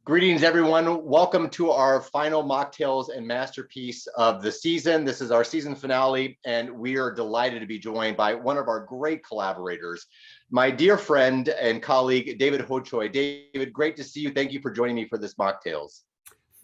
Greetings, everyone. Welcome to our final Mocktails and Masterpiece of the season. This is our season finale, and we are delighted to be joined by one of our great collaborators, my dear friend and colleague, David Hochoy. David, great to see you. Thank you for joining me for this Mocktails.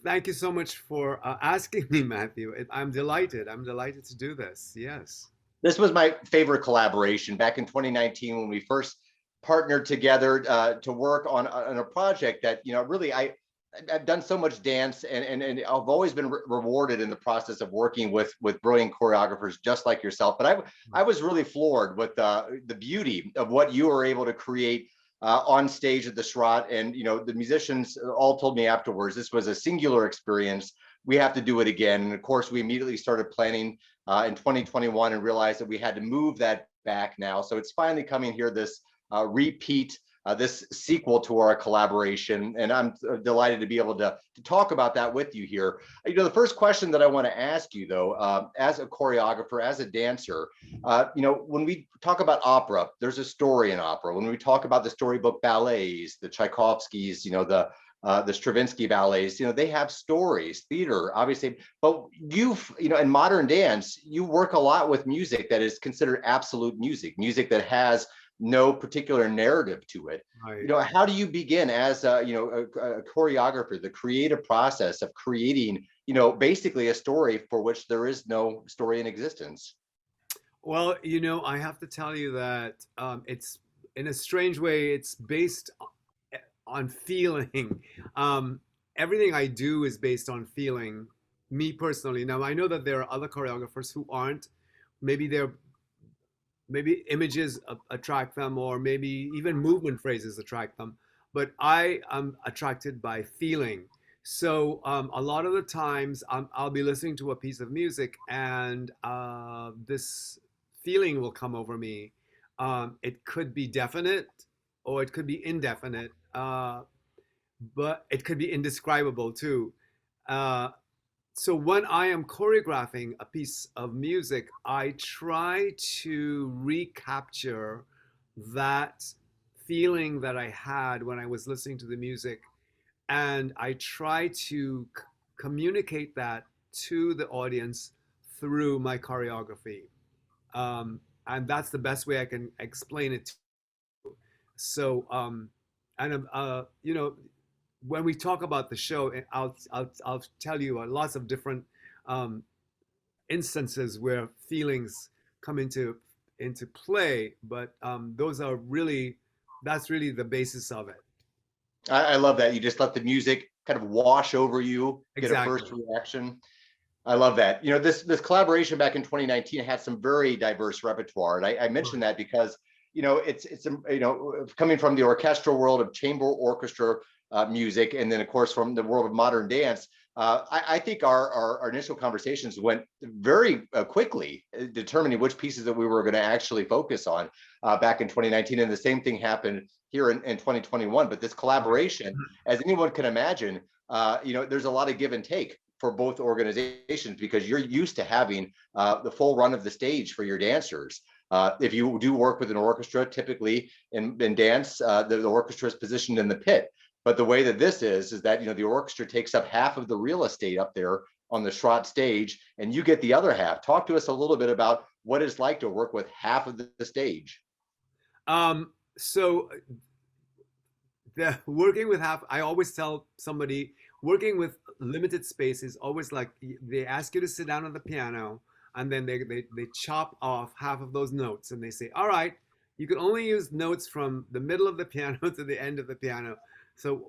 Thank you so much for asking me, Matthew. I'm delighted. I'm delighted to do this. Yes. This was my favorite collaboration back in 2019 when we first partnered together to work on a project that, really I've done so much dance and I've always been rewarded in the process of working with brilliant choreographers just like yourself. But I was really floored with the beauty of what you were able to create on stage at the Schrott. And the musicians all told me afterwards this was a singular experience. We have to do it again. And of course, we immediately started planning in 2021 and realized that we had to move that back now. So it's finally coming here, this repeat, this sequel to our collaboration. And I'm delighted to be able to talk about that with you here. The first question that I want to ask you, though, as a choreographer, as a dancer, when we talk about opera, there's a story in opera. When we talk about the storybook ballets, the Tchaikovskys, the Stravinsky ballets, they have stories, theater, obviously, but in modern dance, you work a lot with music that is considered absolute music that has no particular narrative to it. Right. How do you begin as a choreographer, the creative process of creating, basically a story for which there is no story in existence? Well, I have to tell you that it's in a strange way, it's based on feeling. Um, Everything I do is based on feeling, me personally. Now, I know that there are other choreographers who aren't. Maybe they're maybe images attract them, or maybe even movement phrases attract them, but I am attracted by feeling. So a lot of the times I'll be listening to a piece of music, and this feeling will come over me. It could be definite or it could be indefinite, but it could be indescribable too. Uh, so when I am choreographing a piece of music, I try to recapture that feeling that I had when I was listening to the music, and I try to communicate that to the audience through my choreography. And that's the best way I can explain it. So, and when we talk about the show, I'll tell you lots of different um, instances where feelings come into play, but those are really that's really the basis of it. I love that. You just let the music kind of wash over you, get a first Exactly. reaction. I love that. This collaboration back in 2019 had some very diverse repertoire, and I mentioned Right. that because it's coming from the orchestral world of chamber orchestra music, and then of course from the world of modern dance. I think our initial conversations went very quickly, determining which pieces that we were going to actually focus on back in 2019, and the same thing happened here in 2021. But this Right. collaboration, as anyone can imagine, there's a lot of give and take for both organizations because you're used to having the full run of the stage for your dancers. If you do work with an orchestra, typically in dance, the orchestra is positioned in the pit. But the way that this is that the orchestra takes up half of the real estate up there on the Schrott stage, and you get the other half. Talk to us a little bit about what it's like to work with half of the stage. So the working with half, I always tell somebody working with limited space is always like they ask you to sit down on the piano, and then they chop off half of those notes, and they say, all right, you can only use notes from the middle of the piano to the end of the piano. So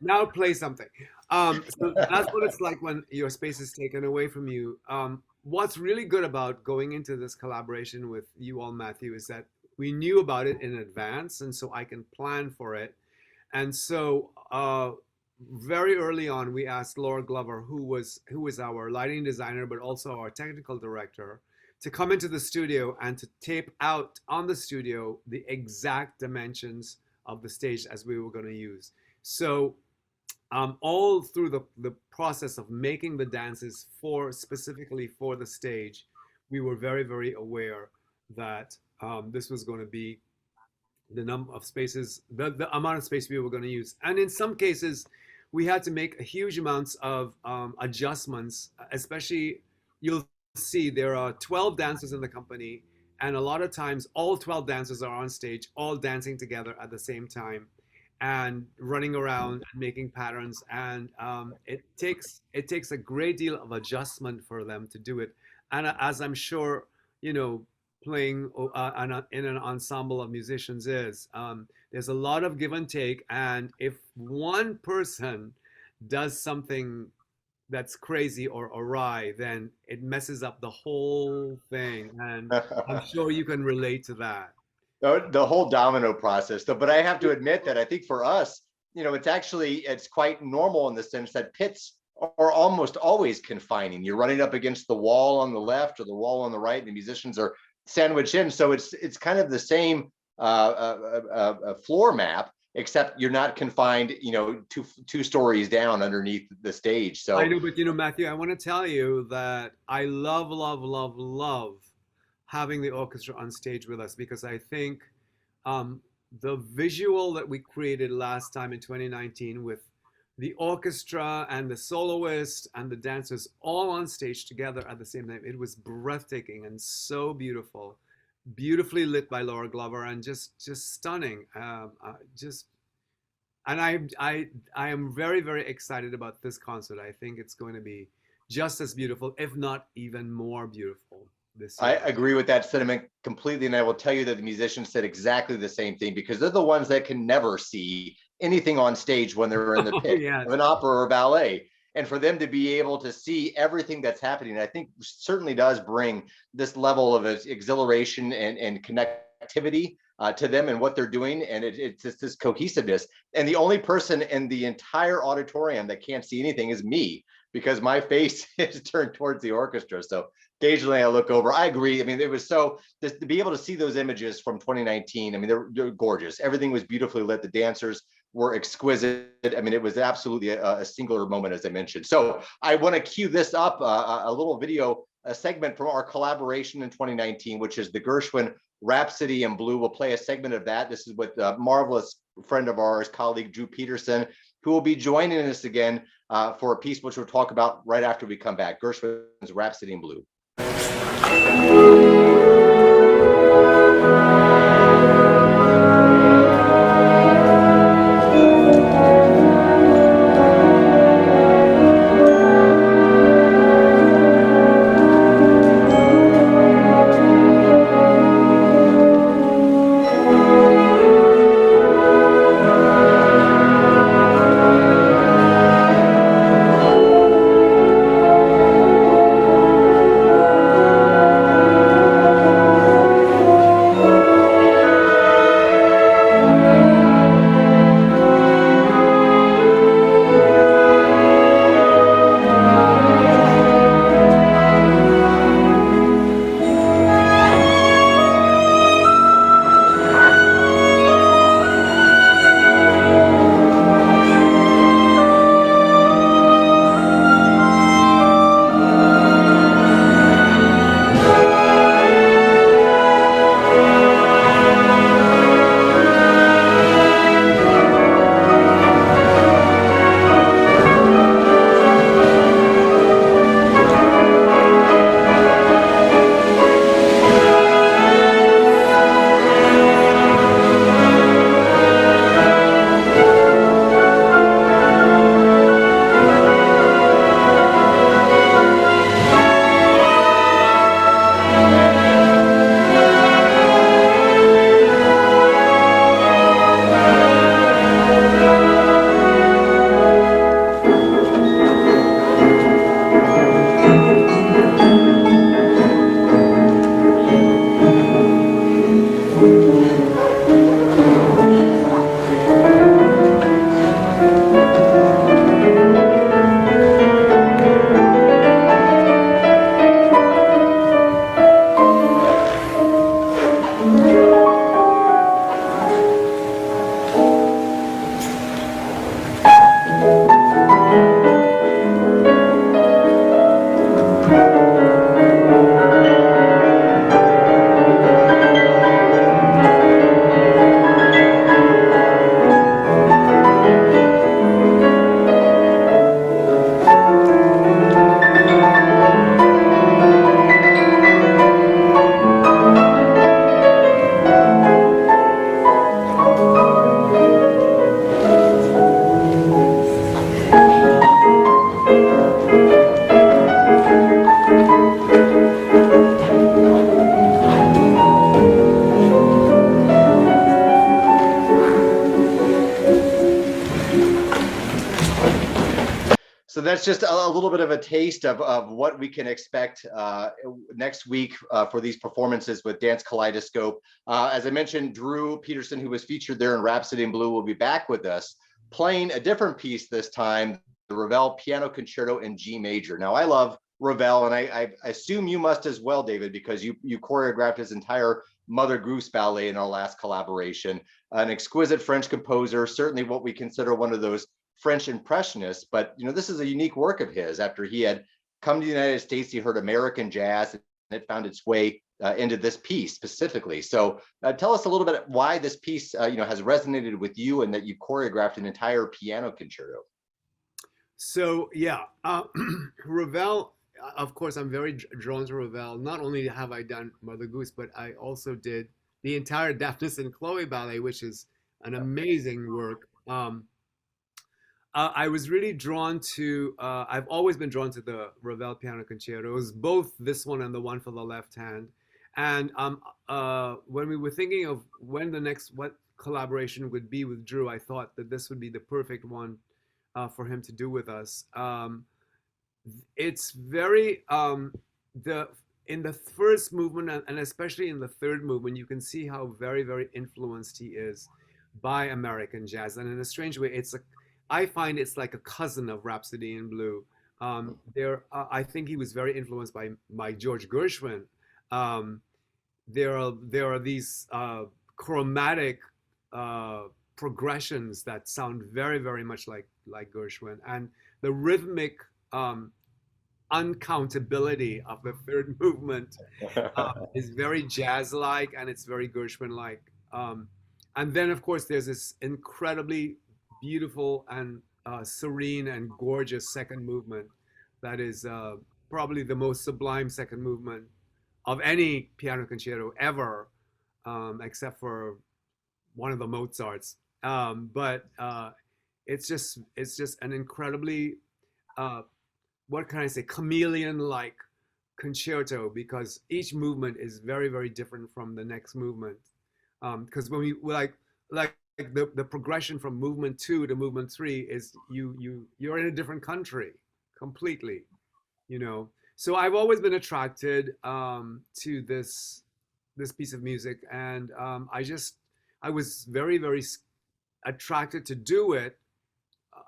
now play something. So that's what it's like when your space is taken away from you. What's really good about going into this collaboration with you all, Matthew, is that we knew about it in advance, and so I can plan for it. And so very early on, we asked Laura Glover, who is our lighting designer, but also our technical director, to come into the studio and to tape out on the studio the exact dimensions of the stage as we were going to use. So all through the process of making the dances for specifically for the stage, we were very, very aware that this was going to be the number of spaces, the amount of space we were going to use. And in some cases, we had to make huge amounts of adjustments, especially you'll see there are 12 dancers in the company, and a lot of times all 12 dancers are on stage, all dancing together at the same time and running around and making patterns. And it takes a great deal of adjustment for them to do it. And as I'm sure, you know, playing in an ensemble of musicians is, there's a lot of give and take. And if one person does something that's crazy or awry, then it messes up the whole thing. And I'm sure you can relate to that. The whole domino process, though. But I have to admit that I think for us, it's quite normal in the sense that pits are almost always confining. You're running up against the wall on the left or the wall on the right, and the musicians are sandwiched in. So it's kind of the same floor map, except you're not confined, two stories down underneath the stage. So I know, but Matthew, I want to tell you that I love, love, love, love having the orchestra on stage with us, because I think um, the visual that we created last time in 2019 with the orchestra and the soloist and the dancers all on stage together at the same time, it was breathtaking and so beautiful, beautifully lit by Laura Glover, and just stunning. Just and I am very, very excited about this concert. I think it's going to be just as beautiful, if not even more beautiful this I year. agree with that sentiment completely. And I will tell you that the musicians said exactly the same thing, because they're the ones that can never see anything on stage when they're in the pit Yes. of an opera or ballet. And for them to be able to see everything that's happening, I think certainly does bring this level of exhilaration and connectivity to them and what they're doing. And it's just this cohesiveness. And the only person in the entire auditorium that can't see anything is me, because my face is turned towards the orchestra. So occasionally I look over. I agree. I mean, it was so just to be able to see those images from 2019. I mean, they're gorgeous. Everything was beautifully lit. The dancers were exquisite. I mean, it was absolutely a singular moment, as I mentioned. So I want to cue this up, a little video, a segment from our collaboration in 2019, which is the Gershwin Rhapsody in Blue. We'll play a segment of that. This is with a marvelous friend of ours, colleague Drew Peterson, who will be joining us again for a piece which we'll talk about right after we come back. Gershwin's Rhapsody in Blue. that's just a little bit of a taste of what we can expect next week for these performances with Dance Kaleidoscope. As I mentioned, Drew Peterson, who was featured there in Rhapsody in Blue, will be back with us playing a different piece this time, the Ravel Piano Concerto in G Major. Now, I love Ravel, and I assume you must as well, David, because you choreographed his entire Mother Goose ballet in our last collaboration. An exquisite French composer, certainly what we consider one of those French impressionists, but this is a unique work of his. After he had come to the United States, he heard American jazz, and it found its way into this piece specifically. So tell us a little bit why this piece has resonated with you, and that you choreographed an entire piano concerto. So yeah, Ravel. Of course, I'm very drawn to Ravel. Not only have I done Mother Goose, but I also did the entire Daphnis and Chloe ballet, which is an amazing work. I was really drawn to, I've always been drawn to the Ravel Piano Concertos, both this one and the one for the left hand. And when we were thinking of what collaboration would be with Drew, I thought that this would be the perfect one for him to do with us. It's very, in the first movement, and especially in the third movement, you can see how very, very influenced he is by American jazz. And in a strange way, I find it's like a cousin of Rhapsody in Blue. I think he was very influenced by George Gershwin. There are these chromatic progressions that sound very, very much like Gershwin, and the rhythmic uncountability of the third movement is very jazz-like, and it's very Gershwin-like. And then, of course, there's this incredibly beautiful and serene and gorgeous second movement that is probably the most sublime second movement of any piano concerto ever, except for one of the Mozarts. But it's just an incredibly what can I say, chameleon-like concerto, because each movement is very, very different from the next movement. Because when we like the progression from movement 2 to movement 3 is you're in a different country completely, So I've always been attracted to this piece of music, and I was very, very attracted to do it,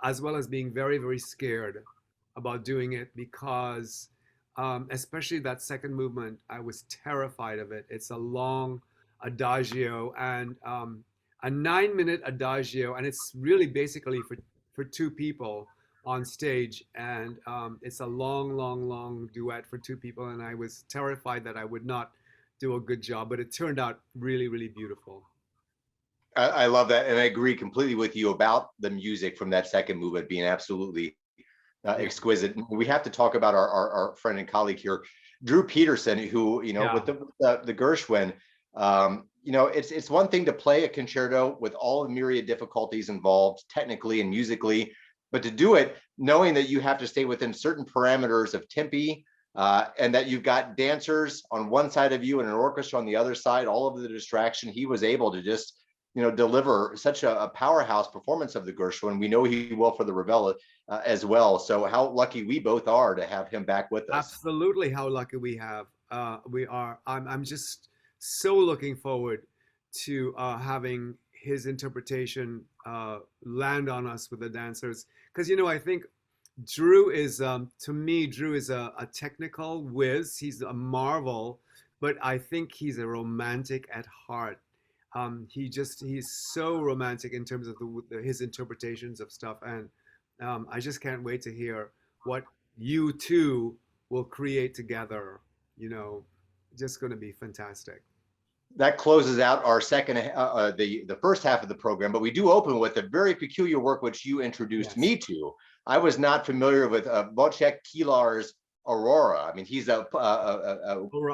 as well as being very, very scared about doing it, because especially that second movement, I was terrified of it. It's a long adagio, and a 9-minute adagio, and it's really basically for two people on stage, and it's a long duet for two people, and I was terrified that I would not do a good job, but it turned out really, really beautiful. I love that, and I agree completely with you about the music from that second movement being absolutely exquisite. We have to talk about our friend and colleague here, Drew Peterson, who with the Gershwin. It's one thing to play a concerto with all the myriad difficulties involved technically and musically, but to do it knowing that you have to stay within certain parameters of tempi, and that you've got dancers on one side of you and an orchestra on the other side, all of the distraction, he was able to just deliver such a powerhouse performance of the Gershwin. We know he will for the Ravel as well. So how lucky we both are to have him back with us. Absolutely, how lucky we are. I'm just so looking forward to having his interpretation land on us with the dancers, because I think Drew is to me, Drew is a technical whiz. He's a marvel, but I think he's a romantic at heart. He's so romantic in terms of his interpretations of stuff, and I just can't wait to hear what you two will create together. Just going to be fantastic. That closes out our second, the first half of the program, but we do open with a very peculiar work which you introduced me to. I was not familiar with Wojciech Kilar's Aurora. I mean, he's a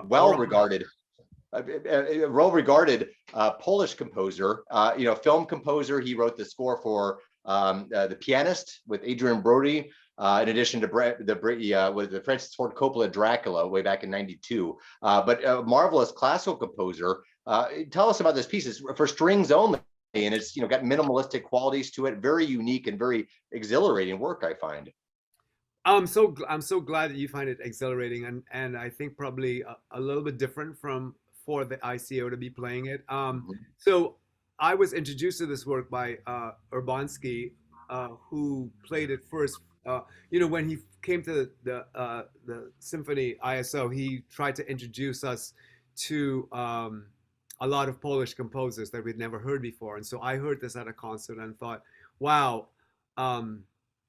well-regarded Polish composer, film composer. He wrote the score for The Pianist with Adrian Brody, in addition to with the Francis Ford Coppola Dracula way back in '92. But a marvelous classical composer. Tell us about this piece. It's for strings only, and it's got minimalistic qualities to it. Very unique and very exhilarating work, I find. I'm so glad that you find it exhilarating, and I think probably a little bit different from for the ICO to be playing it. Mhm. So I was introduced to this work by Urbanski, who played it first. When he came to the symphony ISO, he tried to introduce us to a lot of Polish composers that we'd never heard before, and so I heard this at a concert and thought, wow. Um,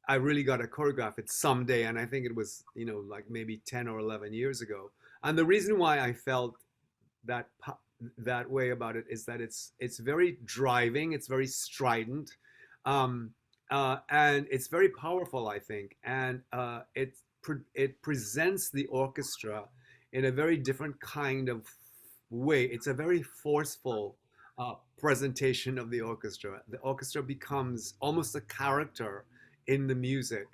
I really got to choreograph it someday. And I think it was, like maybe 10 or 11 years ago. And the reason why I felt that that way about it is that it's very driving, it's very strident, um, and it's very powerful, I think. And it presents the orchestra in a very different kind of way. It's a very forceful presentation of the orchestra. The orchestra becomes almost a character in the music.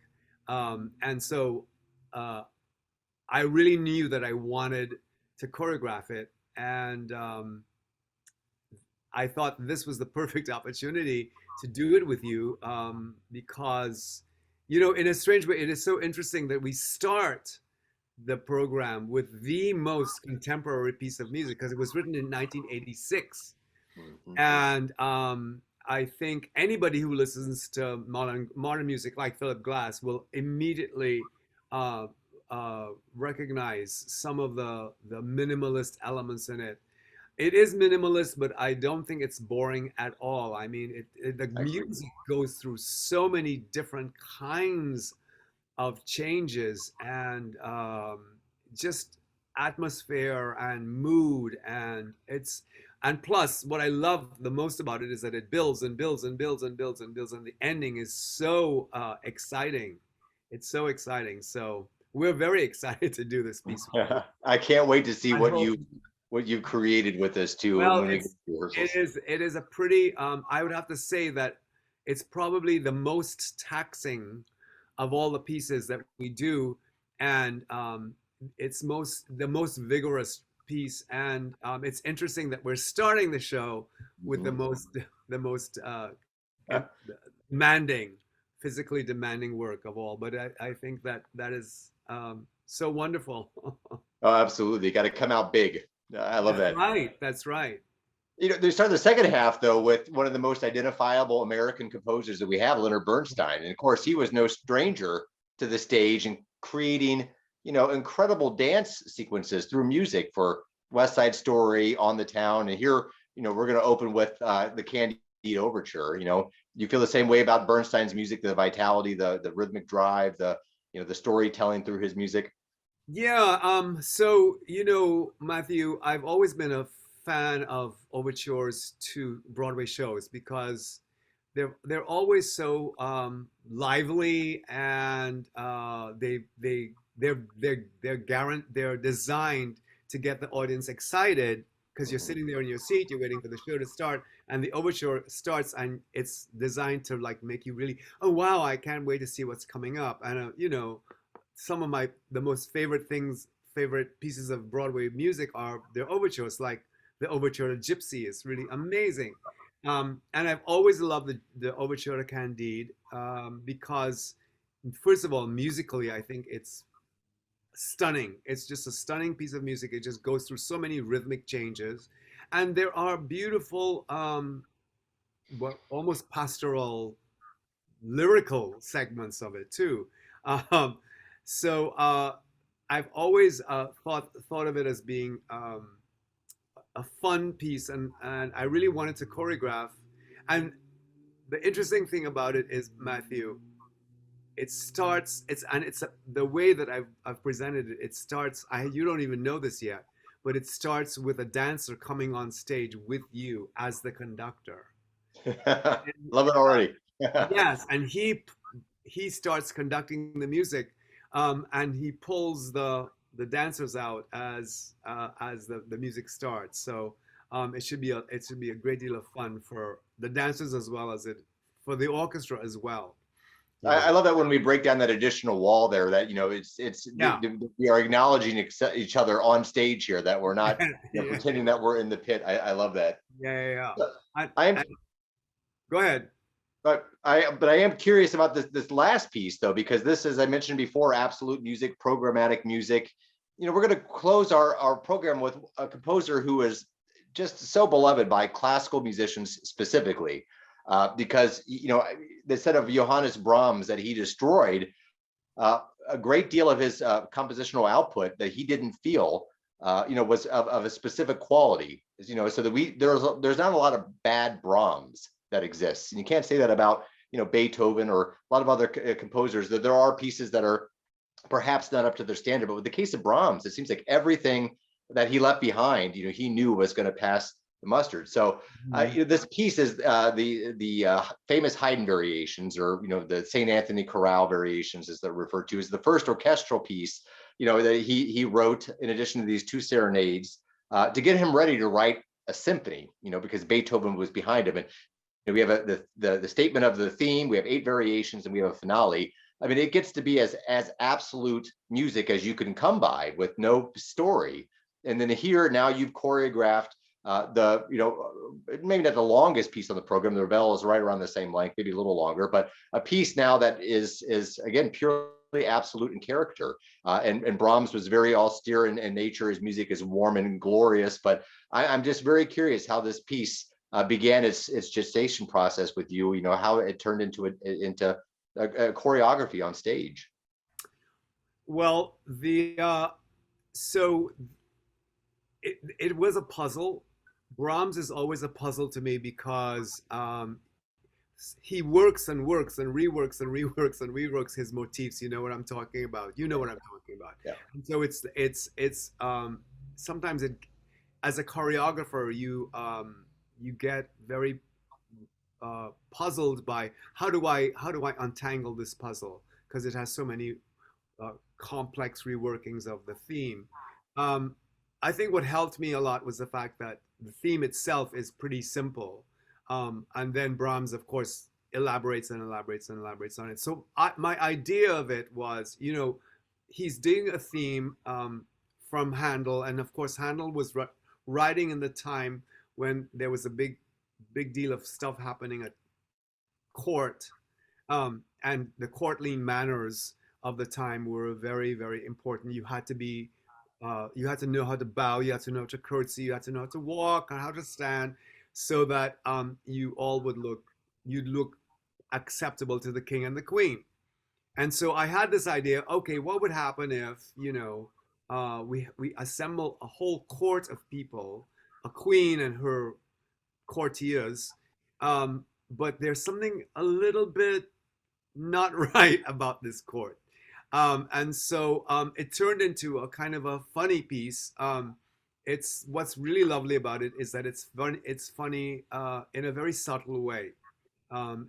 And so uh, I really knew that I wanted to choreograph it. And I thought this was the perfect opportunity to do it with you because, in a strange way, it is so interesting that we start the program with the most contemporary piece of music because it was written in 1986. Mhm. And I think anybody who listens to modern music like Philip Glass will immediately uh, recognize some of the minimalist elements in it. It is minimalist, but I don't think it's boring at all. I mean, the I agree. music goes through so many different kinds of changes and just atmosphere and mood, and plus what I love the most about it is that it builds and builds and builds and builds and builds, and the ending is so exciting. It's so exciting. So we're very excited to do this piece with you. I can't wait to see I hope. what you've created with us too Well, when we go to rehearsals. it is a pretty I would have to say that it's probably the most taxing of all the pieces that we do, and it's the most vigorous piece. And it's interesting that we're starting the show with Mhm. the most demanding, physically demanding work of all. But I think that that is so wonderful. Oh, absolutely. Got to come out big. I love That's that. right. That's right. They start the second half though with one of the most identifiable American composers that we have, Leonard Bernstein, and of course he was no stranger to the stage and creating, incredible dance sequences through music for West Side Story, On the Town, and here, we're going to open with the Candide Overture. You feel the same way about Bernstein's music, the vitality, the rhythmic drive, the storytelling through his music. Yeah, so Matthew, I've always been a fan of overtures to Broadway shows because they're always so lively, and they're designed to get the audience excited because you're Mhm. sitting there in your seat, you're waiting for the show to start, and the overture starts, and it's designed to like make you really, oh wow, I can't wait to see what's coming up. And some of the most favorite pieces of Broadway music are their overtures, like the overture to Gypsy is really amazing. And I've always loved the overture to Candide because, first of all, musically, I think it's stunning. It's just a stunning piece of music. It just goes through so many rhythmic changes, and there are beautiful, almost pastoral lyrical segments of it too. Um, so I've always thought of it as being a fun piece, and I really wanted to choreograph. And the interesting thing about it is, Matthew, the way that I've presented it. It starts. You don't even know this yet, but it starts with a dancer coming on stage with you as the conductor. And, Love it already. yes, and he starts conducting the music, and he pulls the dancers out as the music starts. So it should be a great deal of fun for the dancers as well as it for the orchestra as well. You I know, love that when we break down that additional wall there, that it's yeah, we are acknowledging each other on stage here, that we're not yeah, pretending that we're in the pit. I love that. yeah, yeah, yeah. I am And go ahead. But I am curious about this last piece though, because this, as I mentioned before, absolute music, programmatic music. We're going to close our program with a composer who is just so beloved by classical musicians specifically, because the set of Johannes Brahms that he destroyed, a great deal of his compositional output that he didn't feel, was of a specific quality. So that there's not a lot of bad Brahms that exists, and you can't say that about Beethoven or a lot of other composers. That there are pieces that are perhaps not up to their standard, but with the case of Brahms, it seems like everything that he left behind, he knew was going to pass the mustard. So this piece is the famous Haydn variations, or the St. Anthony chorale variations, as they're referred to, as the first orchestral piece that he wrote in addition to these two serenades, to get him ready to write a symphony, because Beethoven was behind him. And we have the statement of the theme, we have 8 variations, and we have a finale. I mean, it gets to be as absolute music as you can come by, with no story. And then here, now you've choreographed maybe not the longest piece on the program. The Ravel is right around the same length, maybe a little longer, but a piece now that is again purely absolute in character. And Brahms was very austere in nature. His music is warm and glorious. But I'm just very curious how this piece began its gestation process with you. How it turned into a choreography on stage. Well, so it was a puzzle. Brahms is always a puzzle to me, because he works and works and reworks and reworks and reworks his motifs. You know what I'm talking about. You know what I'm talking about. Yeah. And so it's sometimes as a choreographer, you get very puzzled by how do I untangle this puzzle, because it has so many complex reworkings of the theme. I think what helped me a lot was the fact that the theme itself is pretty simple, and then Brahms, of course, elaborates and elaborates and elaborates on it. So my idea of it was, he's doing a theme from Handel, and of course Handel was writing in the time when there was a big deal of stuff happening at court, and the courtly manners of the time were very, very important. You had to know how to bow, you had to know how to curtsy, you had to know how to walk and how to stand, so that you'd look acceptable to the king and the queen. And so I had this idea, okay, what would happen if, we assemble a whole court of people, a queen and her courtiers, but there's something a little bit not right about this court. And so it turned into a kind of a funny piece. It's what's really lovely about it is that it's fun. It's funny in a very subtle way.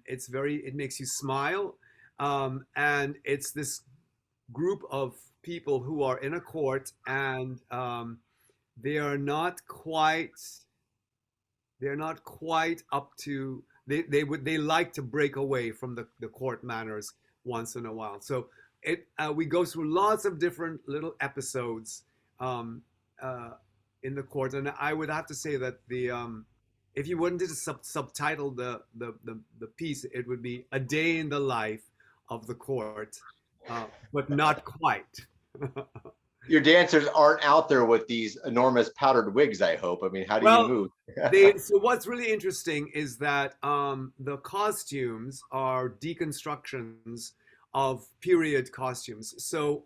It makes you smile, and it's this group of people who are in a court, and they are not quite they're not quite up to they like to break away from the court manners once in a while. So we go through lots of different little episodes um, uh, in the court, and I would have to say that the if you wanted to subtitle the piece, it would be "A Day in the Life of the Court," but not quite. Your dancers aren't out there with these enormous powdered wigs, I hope. I mean, how do you Well, move? so what's really interesting is that the costumes are deconstructions of period costumes. So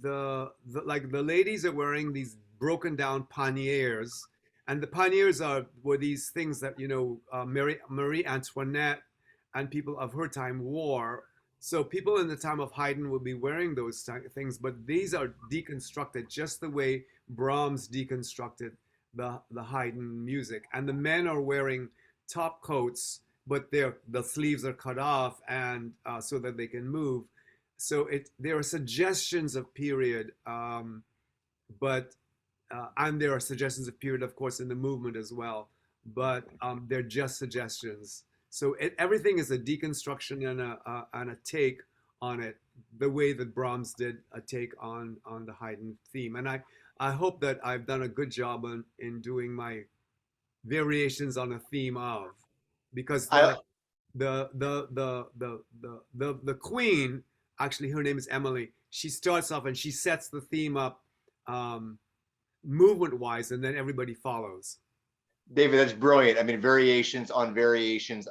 the like the ladies are wearing these broken down panniers, and the panniers were these things that Marie Antoinette and people of her time wore. So people in the time of Haydn would be wearing those things, but these are deconstructed just the way Brahms deconstructed the Haydn music. And the men are wearing top coats, but the sleeves are cut off, and so that they can move. So there are suggestions of period, but and there are suggestions of period, of course, in the movement as well. But they're just suggestions. So everything is a deconstruction and a take on it, the way that Brahms did a take on the Haydn theme. And I hope that I've done a good job in doing my variations on a theme of. because I the queen, actually her name is Emily, she starts off and she sets the theme up movement wise, and then everybody follows. David, that's brilliant. I mean, variations on variations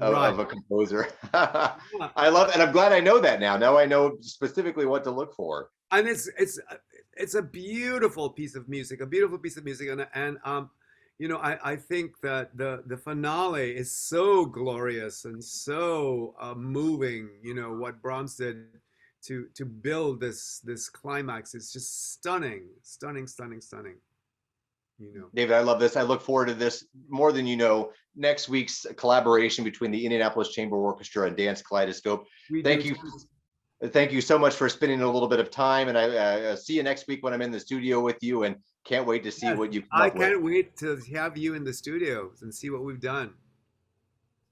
Right. of a composer. Yeah. I love, and I'm glad I know that now. Now I know specifically what to look for. And it's a beautiful piece of music, a beautiful piece of music, and you know, I think that the finale is so glorious and so moving. You know what Brahms did to build this climax is just stunning, stunning, stunning, stunning. You know, David, I love this. I look forward to this more than you know. Next week's collaboration between the Indianapolis Chamber Orchestra and Dance Kaleidoscope. we do. Thank you. Thank you so much for spending a little bit of time. And I see you next week when I'm in the studio with you, and can't wait to see Yes, what you come I up with. can't wait to have you in the studio and see what we've done.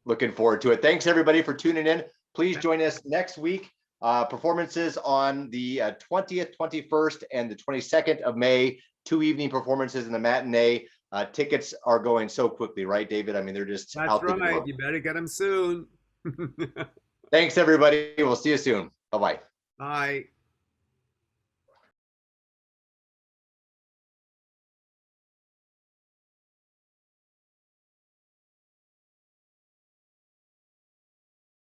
Looking forward to it. Thanks everybody for tuning in. Please join us next week. Performances on the 20th, 21st, and the 22nd of May. 2 evening performances in the matinee. Tickets are going so quickly, right, David? I mean, they're just That's out the right. door. You better get them soon. Thanks, everybody. We'll see you soon. Bye-bye. Bye.